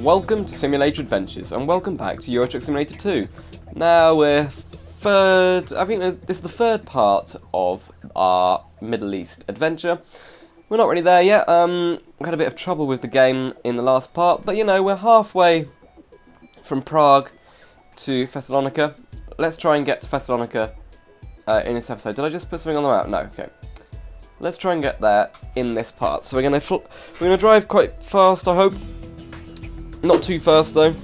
Welcome to Simulator Adventures, and welcome back to Euro Truck Simulator 2. Now we're I think this is the third part of our Middle East adventure. We're not really there yet, we had a bit of trouble with the game in the last part, but you know, we're halfway from Prague to Thessalonica. Let's try and get to Thessalonica in this episode. Did I just put something on the map? No, okay. Let's try and get there in this part. So we're gonna drive quite fast, I hope. Not too fast though.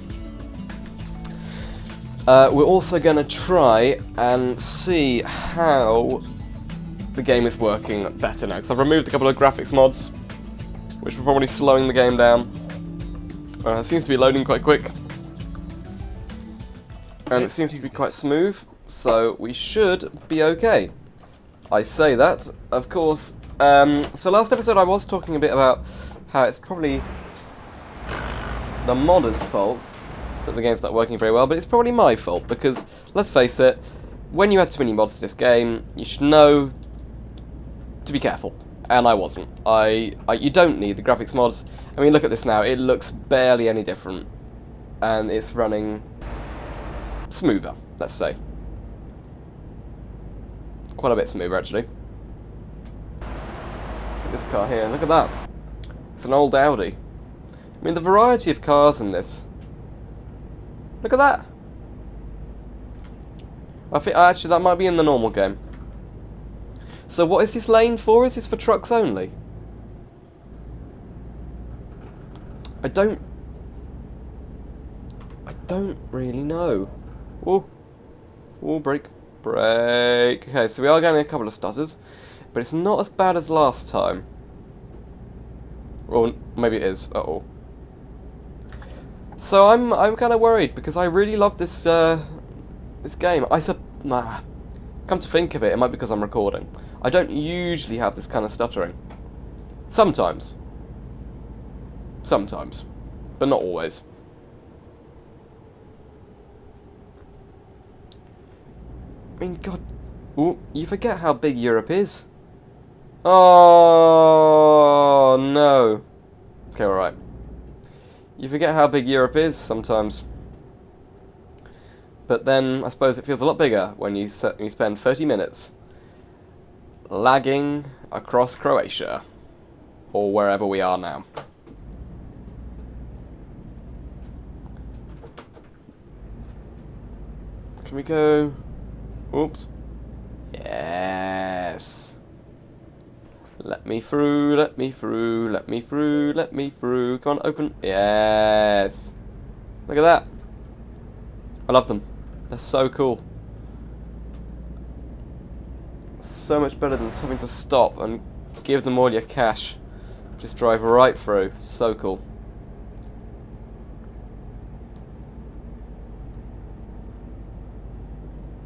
We're also going to try and see how the game is working better now, because I've removed a couple of graphics mods, which were probably slowing the game down. It seems to be loading quite quick, and it seems to be quite smooth, so we should be okay. I say that, of course. So last episode I was talking a bit about how it's probably the modder's fault that the game's not working very well, but it's probably my fault, because, let's face it, when you add too many mods to this game, you should know to be careful, and I wasn't. You don't need the graphics mods. I mean, look at this now, it looks barely any different, and it's running smoother, let's say. Quite a bit smoother, actually. Look at this car here, look at that. It's an old Audi. I mean, the variety of cars in this. Look at that. I think actually that might be in the normal game. So what is this lane for? Is this for trucks only? I don't really know. Oh, brake. Okay, so we are getting a couple of stutters, but it's not as bad as last time. Well, maybe it is. Uh-oh. So I'm kind of worried, because I really love this this game. Come to think of it, it might be because I'm recording. I don't usually have this kind of stuttering. Sometimes, but not always. I mean, God, ooh, you forget how big Europe is. Oh no. Okay, all right. You forget how big Europe is sometimes. But then, I suppose it feels a lot bigger when you spend 30 minutes lagging across Croatia. Or wherever we are now. Can we go... Oops. Yes. Let me through, let me through, let me through, let me through. Come on, open. Yes. Look at that. I love them. They're so cool. So much better than something to stop and give them all your cash. Just drive right through. So cool.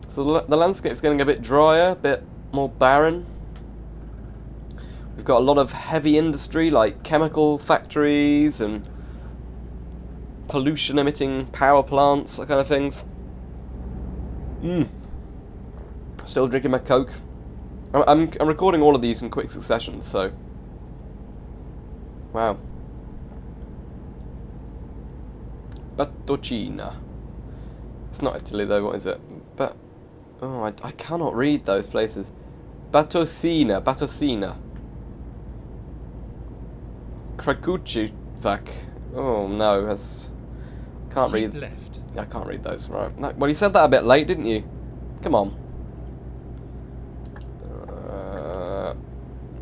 So the landscape's getting a bit drier, a bit more barren. We've got a lot of heavy industry, like chemical factories and pollution-emitting power plants, that kind of things. Still drinking my Coke. I'm recording all of these in quick succession, so... Wow. Battocina. It's not Italy though, what is it? Oh, I cannot read those places. Battocina. Krakuchivak. Oh no, that's... Can't read... Left. I can't read those, right. No, well, you said that a bit late, didn't you? Come on.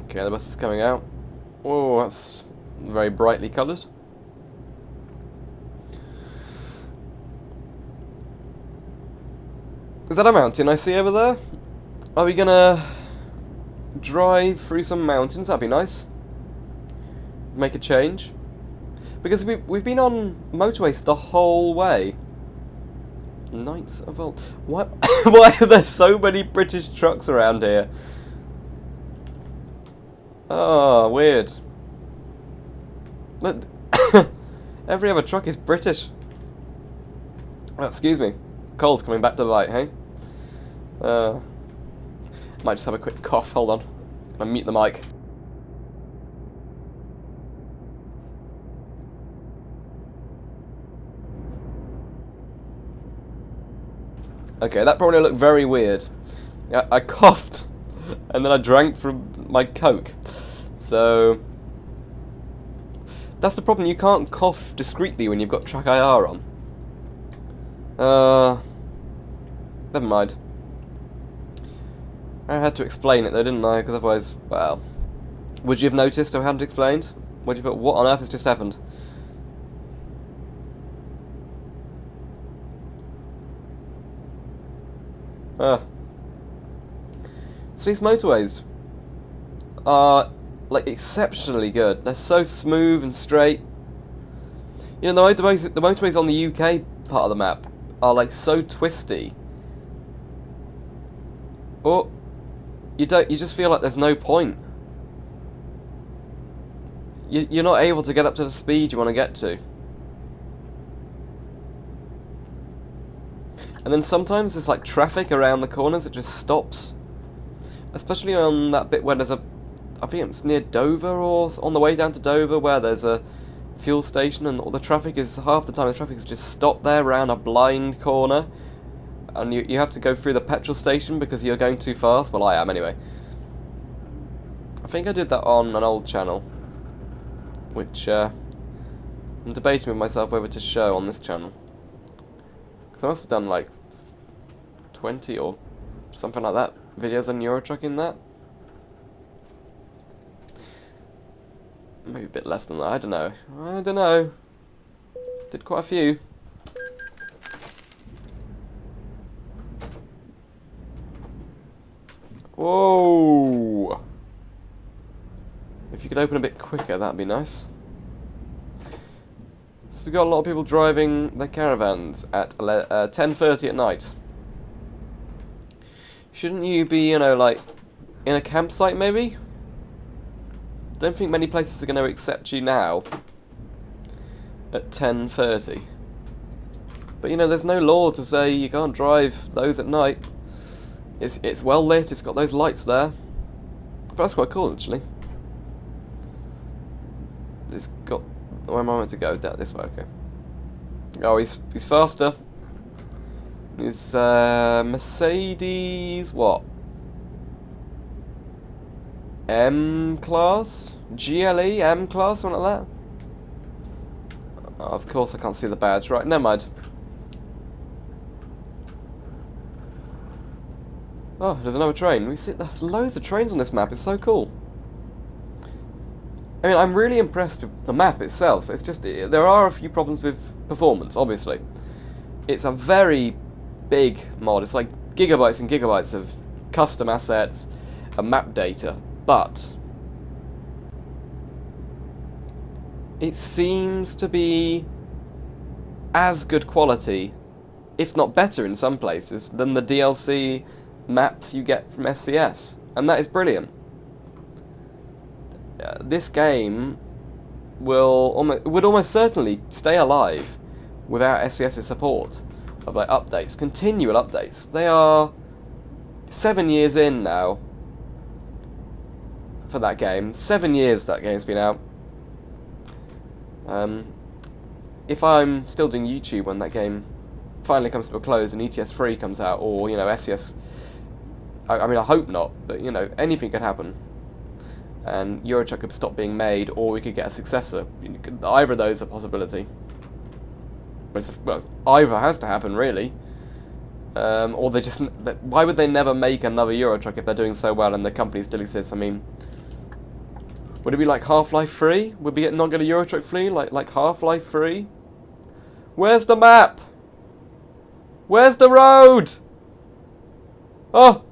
Okay, the bus is coming out. Oh, that's very brightly coloured. Is that a mountain I see over there? Are we gonna drive through some mountains? That'd be nice. Make a change. Because we've been on motorways the whole way. Knights of Old. What? Why are there so many British trucks around here? Oh, weird. Look, every other truck is British. Oh, excuse me. Cole's coming back to the light, hey? Might just have a quick cough. Hold on. I'll mute the mic. Okay, that probably looked very weird. I coughed, and then I drank from my Coke. So that's the problem. You can't cough discreetly when you've got track IR on. Never mind. I had to explain it though, didn't I? Because otherwise, well, would you have noticed if I hadn't explained? What on earth has just happened? So these motorways are like exceptionally good. They're so smooth and straight. You know, the motorways on the UK part of the map are like so twisty. Or you just feel like there's no point. You're not able to get up to the speed you want to get to. And then sometimes there's like traffic around the corners that just stops. Especially on that bit where there's I think it's near Dover or on the way down to Dover where there's a fuel station and all the traffic is, half the time the traffic is just stopped there around a blind corner. And you have to go through the petrol station because you're going too fast. Well, I am anyway. I think I did that on an old channel. Which I'm debating with myself whether to show on this channel. Because I must have done like 20 or something like that videos on Eurotruck in that. Maybe a bit less than that, I don't know. Did quite a few. Whoa! If you could open a bit quicker, that'd be nice. So we've got a lot of people driving their caravans at 10:30 at night. Shouldn't you be, you know, like, in a campsite maybe? Don't think many places are going to accept you now at 10:30. But you know, there's no law to say you can't drive those at night. It's well lit, it's got those lights there. But that's quite cool actually. It's got, where am I meant to go? This way, okay. Oh, he's faster. He's Mercedes what? M class? GLE? M class? Something like that? Oh, of course I can't see the badge. Right, never mind. Oh, there's another train. We see there's loads of trains on this map. It's so cool. I mean, I'm really impressed with the map itself. It's just, there are a few problems with performance, obviously. It's a very big mod. It's like gigabytes and gigabytes of custom assets and map data. But it seems to be as good quality, if not better in some places, than the DLC maps you get from SCS. And that is brilliant. This game would almost certainly stay alive without SCS's support of like updates, continual updates. They are 7 years in now for that game. 7 years that game's been out. If I'm still doing YouTube when that game finally comes to a close and ETS2 comes out, or you know SCS, I mean I hope not, but you know anything could happen. And Eurotruck could stop being made, or we could get a successor. Either of those are a possibility. But well, either has to happen, really. Or they just... Why would they never make another Eurotruck if they're doing so well and the company still exists? I mean... Would it be like Half-Life 3? Would we not get a Eurotruck 3? Like Half-Life 3? Where's the map? Where's the road? Oh!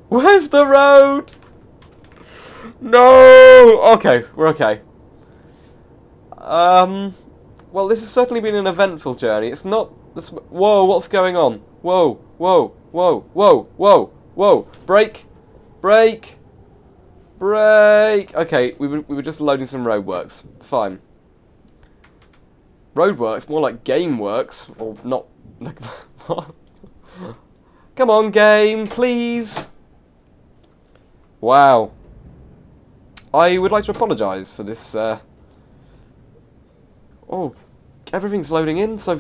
Where's the road? No! Okay, we're okay. Well, this has certainly been an eventful journey. It's not... Whoa, what's going on? Whoa, whoa, whoa, whoa, whoa, whoa. Brake! Brake! Brake! Okay, we were just loading some roadworks. Fine. Roadworks? More like game works. Or not... Come on, game, please! Wow. I would like to apologise for this, Oh, everything's loading in, so...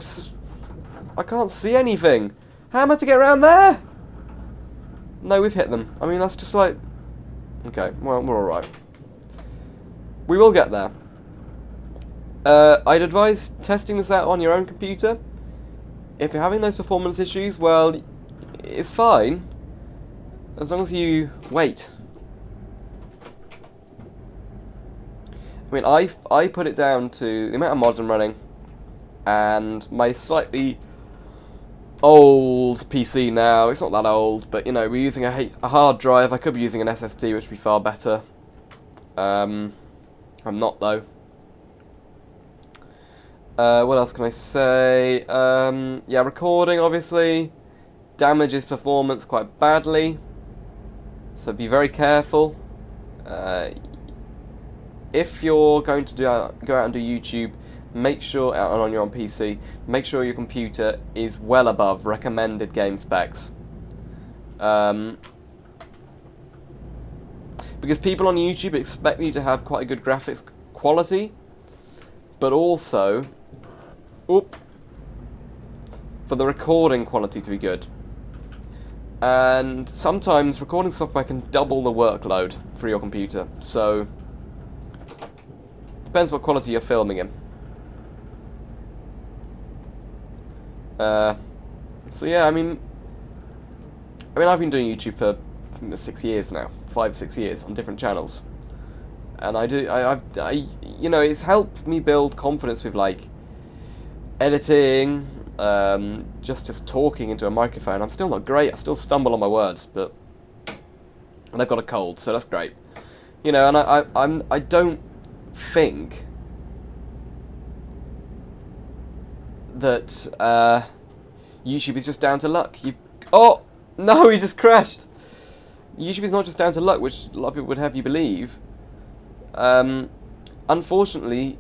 I can't see anything. How am I to get around there? No, we've hit them. I mean, that's just like... Okay, well, we're alright. We will get there. I'd advise testing this out on your own computer. If you're having those performance issues, well, it's fine. As long as you wait. I mean, I put it down to the amount of mods I'm running, and my slightly old PC now. It's not that old, but you know, we're using a hard drive. I could be using an SSD, which would be far better. I'm not though. What else can I say? Yeah, recording obviously damages performance quite badly, so be very careful. If you're going to go out and do YouTube, make sure, and you're on PC, make sure your computer is well above recommended game specs. Because people on YouTube expect you to have quite a good graphics quality, but also, for the recording quality to be good. And sometimes recording software can double the workload for your computer, so depends what quality you're filming in. So yeah, I mean, I've been doing YouTube for 6 years now, 5-6 years on different channels, and you know, it's helped me build confidence with like editing, just talking into a microphone. I'm still not great. I still stumble on my words, and I've got a cold, so that's great. You know, and I don't think that YouTube is just down to luck. Oh no, he just crashed. YouTube is not just down to luck, which a lot of people would have you believe. Unfortunately,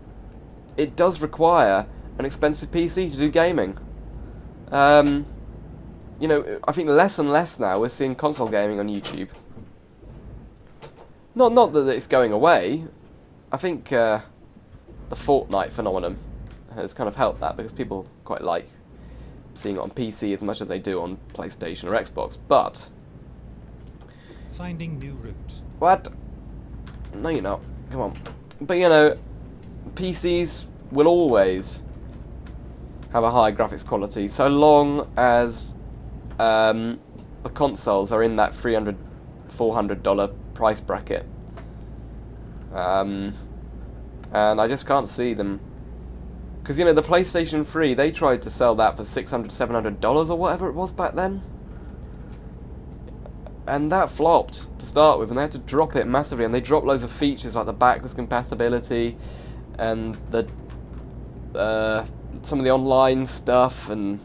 it does require an expensive PC to do gaming. You know, I think less and less now we're seeing console gaming on YouTube. Not that it's going away. I think the Fortnite phenomenon has kind of helped that, because people quite like seeing it on PC as much as they do on PlayStation or Xbox. But finding new route. What? No, you're not. Come on. But you know, PCs will always have a high graphics quality, so long as the consoles are in that $300, $400 price bracket. And I just can't see them, because you know, the PlayStation 3, they tried to sell that for $600, $700 or whatever it was back then, and that flopped to start with, and they had to drop it massively, and they dropped loads of features like the backwards compatibility and the some of the online stuff, and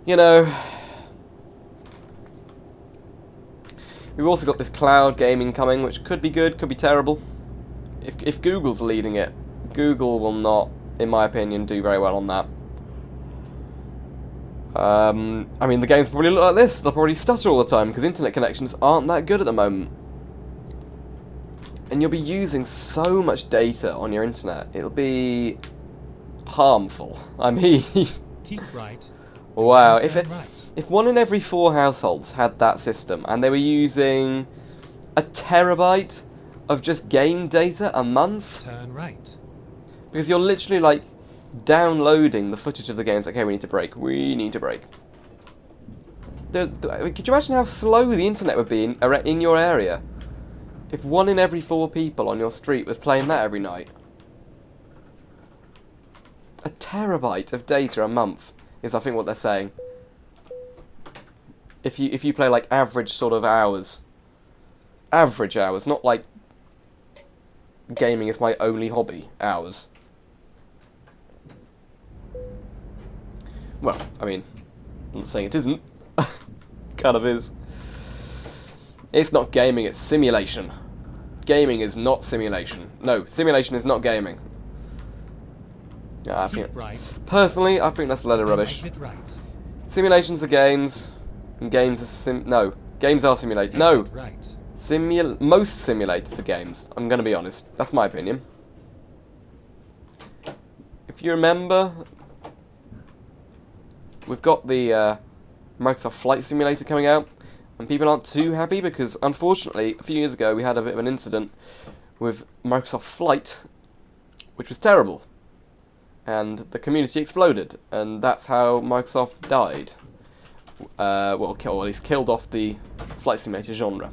you know, we've also got this cloud gaming coming, which could be good, could be terrible. If Google's leading it, Google will not, in my opinion, do very well on that. I mean, the games probably look like this. They'll probably stutter all the time, because internet connections aren't that good at the moment. And you'll be using so much data on your internet. It'll be harmful. I mean... Keep right. Wow. Right. If 1 in every 4 households had that system, and they were using a terabyte of just game data a month... Turn right. Because you're literally, like, downloading the footage of the games. Okay, we need to break. We need to break. Could you imagine how slow the internet would be in your area if 1 in every 4 people on your street was playing that every night? A terabyte of data a month is, I think, what they're saying. If you play like average sort of hours. Average hours, not like gaming is my only hobby hours. Well, I mean, I'm not saying it isn't. Kind of is. It's not gaming, it's simulation. Gaming is not simulation. No, simulation is not gaming. I think, personally, I think that's a load of rubbish. Right. Simulations are games, and games are no, games are simulated. No, Right. Most simulators are games. I'm going to be honest. That's my opinion. If you remember, we've got the Microsoft Flight Simulator coming out, and people aren't too happy because, unfortunately, a few years ago we had a bit of an incident with Microsoft Flight, which was terrible, and the community exploded, and that's how Microsoft died. Well, at least killed off the Flight Simulator genre.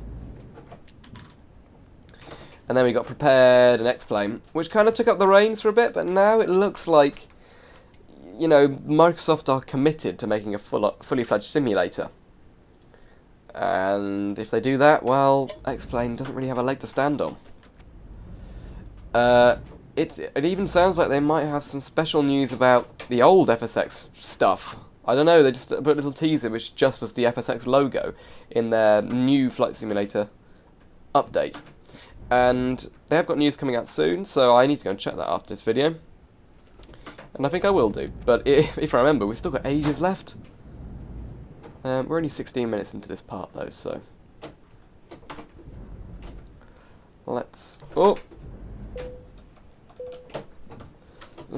And then we got Prepared and X-Plane, which kind of took up the reins for a bit, but now it looks like, you know, Microsoft are committed to making a fully fledged simulator. And if they do that, well, X-Plane doesn't really have a leg to stand on. It even sounds like they might have some special news about the old FSX stuff. I don't know, they just put a little teaser which just was the FSX logo in their new Flight Simulator update. And they have got news coming out soon, so I need to go and check that after this video. And I think I will do, but if I remember, we've still got ages left. We're only 16 minutes into this part though, so... Let's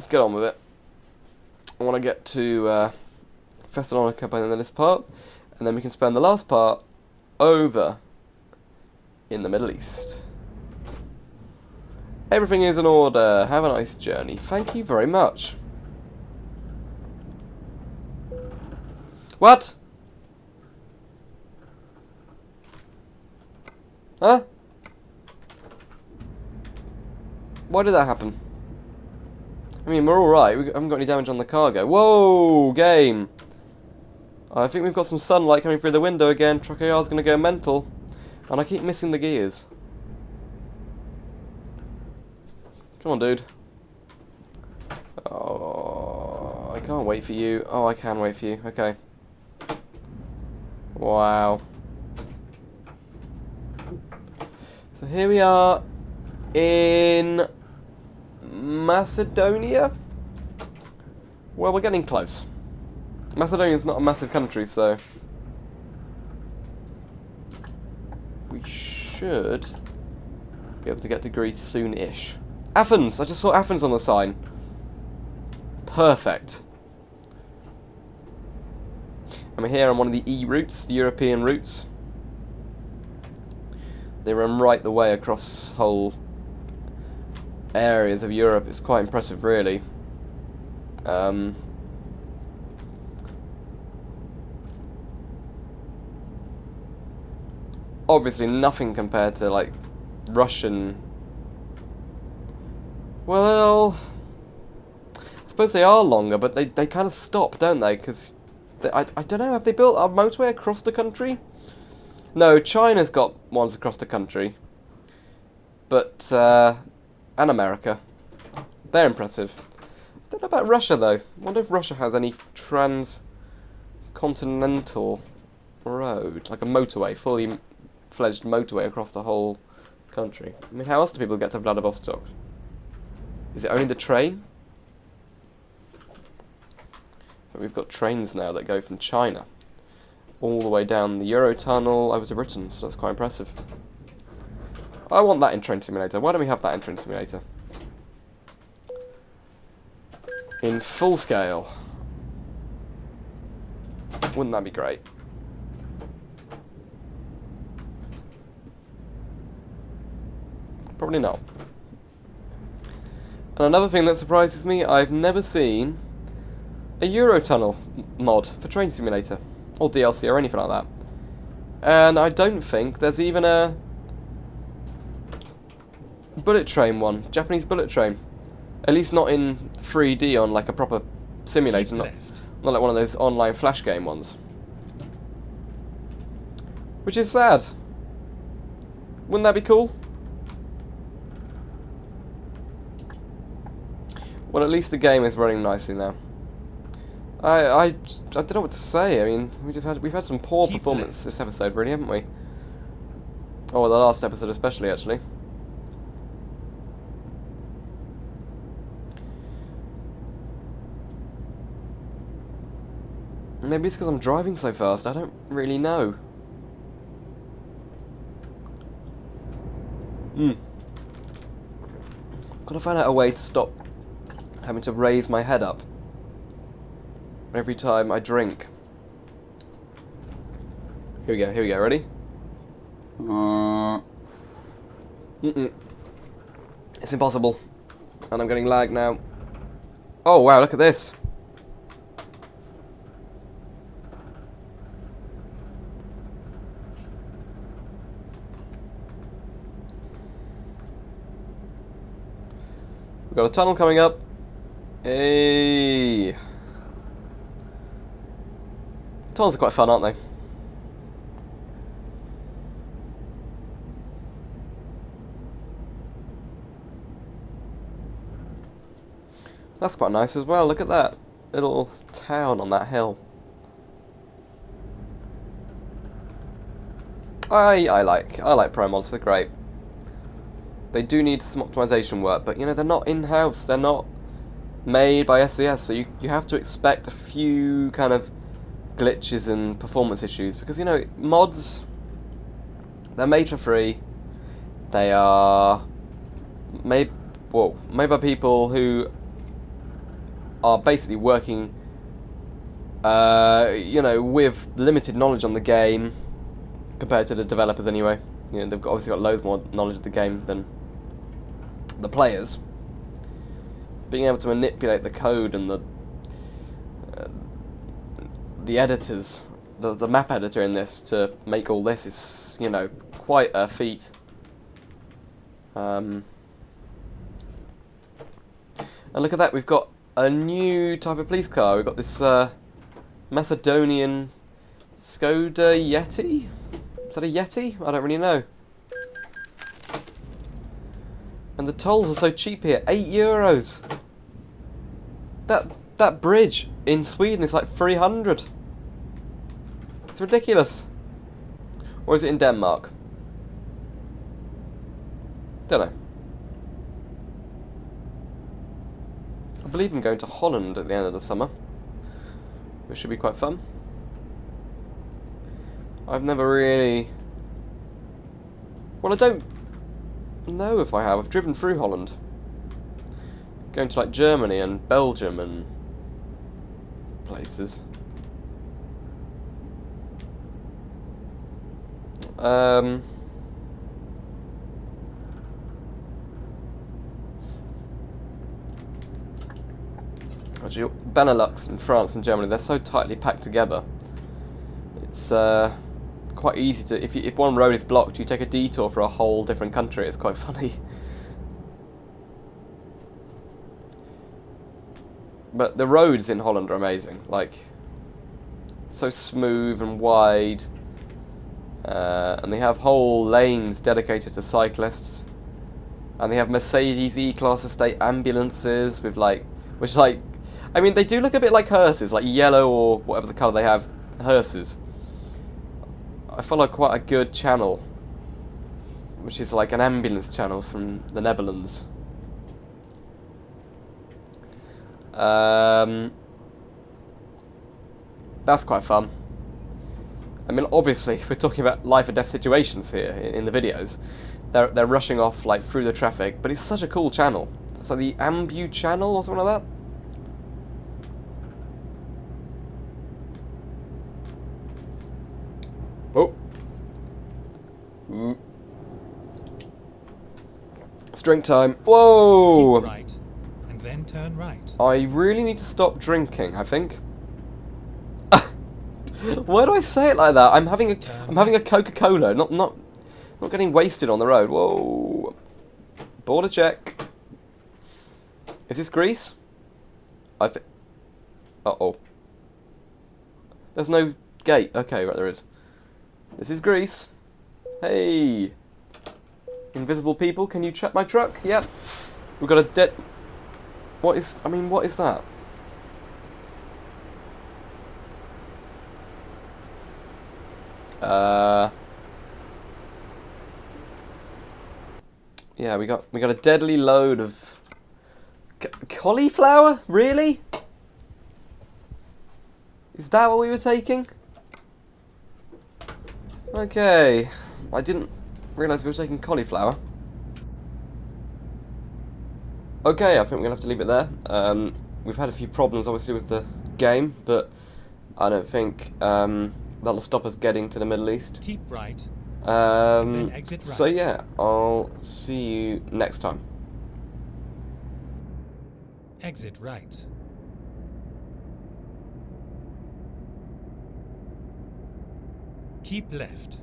get on with it. I want to get to Thessalonica by the end of this part, and then we can spend the last part over in the Middle East. Everything is in order. Have a nice journey. Thank you very much. What? Huh? Why did that happen? I mean, we're alright. We haven't got any damage on the cargo. Whoa, game! I think we've got some sunlight coming through the window again. Truckyard's going to go mental. And I keep missing the gears. Come on, dude. Oh, I can't wait for you. Oh, I can wait for you. Okay. Wow. So here we are in Macedonia. Well, we're getting close. Macedonia's not a massive country, so we should be able to get to Greece soon-ish. Athens! I just saw Athens on the sign. Perfect. I'm here on one of the E routes, the European routes. They run right the way across whole areas of Europe. It's quite impressive, really. Obviously nothing compared to, like, Russian... Well, I suppose they are longer, but they kind of stop, don't they? Because, I don't know, have they built a motorway across the country? No, China's got ones across the country. But, and America. They're impressive. I don't know about Russia, though. I wonder if Russia has any transcontinental road, like a motorway, fully fledged motorway across the whole country. I mean, how else do people get to Vladivostok? Is it only the train? But we've got trains now that go from China all the way down the Eurotunnel over to Britain, so that's quite impressive. I want that in Train Simulator. Why don't we have that in Train Simulator? In full scale. Wouldn't that be great? Probably not. And another thing that surprises me, I've never seen a Eurotunnel mod for Train Simulator, or DLC or anything like that. And I don't think there's even a bullet train one, Japanese bullet train. At least not in 3D on like a proper simulator, not like one of those online flash game ones. Which is sad. Wouldn't that be cool? Well, at least the game is running nicely now. I don't know what to say. I mean, we've had some poor performance this episode, really, haven't we? Oh, well, the last episode especially, actually. Maybe it's because I'm driving so fast. I don't really know. Gotta find out a way to stop having to raise my head up. every time I drink. Here we go, ready? It's impossible. And I'm getting lag now. Oh wow, look at this. We've got a tunnel coming up. Hey. Tunnels are quite fun, aren't they? That's quite nice as well. Look at that little town on that hill. I like ProMods. They're great. They do need some optimization work, but you know, they're not in-house. They're not made by SES, so you have to expect a few kind of glitches and performance issues, because you know, mods, they're made for free. They are made by people who are basically working you know, with limited knowledge on the game compared to the developers anyway. You know, they've obviously got loads more knowledge of the game than the players. Being able to manipulate the code and the editors, the map editor in this, to make all this is, you know, quite a feat. And look at that, we've got a new type of police car. We've got this Macedonian Skoda Yeti? Is that a Yeti? I don't really know. And the tolls are so cheap here, €8. That bridge in Sweden is like 300. It's ridiculous. Or is it in Denmark? Don't know. I believe I'm going to Holland at the end of the summer, which should be quite fun. I've never really... Well, I don't know if I have. I've driven through Holland. Going to like Germany and Belgium and places. Actually, Benelux and France and Germany, they're so tightly packed together. It's quite easy to, if one road is blocked, you take a detour for a whole different country. It's quite funny. But the roads in Holland are amazing. Like, so smooth and wide. And they have whole lanes dedicated to cyclists. And they have Mercedes E-Class estate ambulances with like, which like, I mean, they do look a bit like hearses, like yellow or whatever the colour they have, hearses. I follow quite a good channel, which is like an ambulance channel from the Netherlands. That's quite fun. I mean, obviously, we're talking about life or death situations here in the videos. They're rushing off like through the traffic, but it's such a cool channel. So the Ambu channel or something like that. Oh. It's drink time. Whoa! Keep right, and then turn right. I really need to stop drinking, I think. Why do I say it like that? I'm having a Coca-Cola, not getting wasted on the road. Whoa. Border check. Is this Greece? Uh-oh. There's no gate. Okay, right, there is. This is Greece. Hey. Invisible people, can you check my truck? Yep. We've got a dead... what is that? Yeah, we got a deadly load of cauliflower? Really? Is that what we were taking? Okay, I didn't realise we were taking cauliflower. Okay, I think we're gonna have to leave it there. We've had a few problems, obviously, with the game, but I don't think that'll stop us getting to the Middle East. Keep right. Then exit right. So yeah, I'll see you next time. Exit right. Keep left.